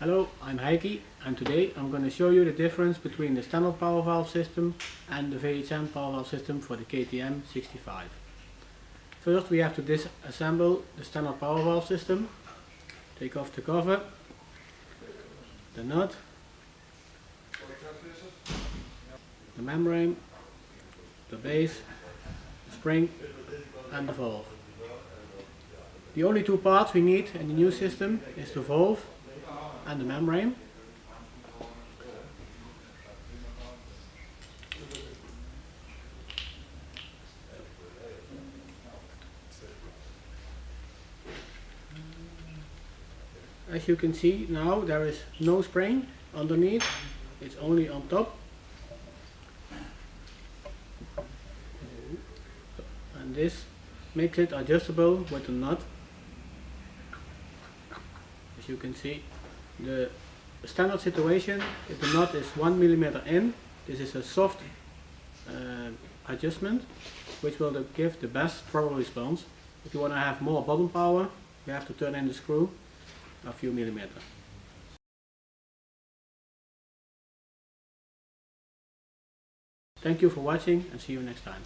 Hello, I'm Heikki, and today I'm going to show you the difference between the standard power valve system and the VHM power valve system for the KTM 65. First we have to disassemble the standard power valve system. Take off the cover, the nut, the membrane, the base, the spring and the valve. The only two parts we need in the new system is the valve and the membrane. As you can see now, there is no spring underneath, it's only on top. And this makes it adjustable with the nut. As you can see, the standard situation, if the nut is 1 mm in, this is a soft adjustment which will give the best throttle response. If you want to have more bottom power, you have to turn in the screw a few millimeters. Thank you for watching and see you next time.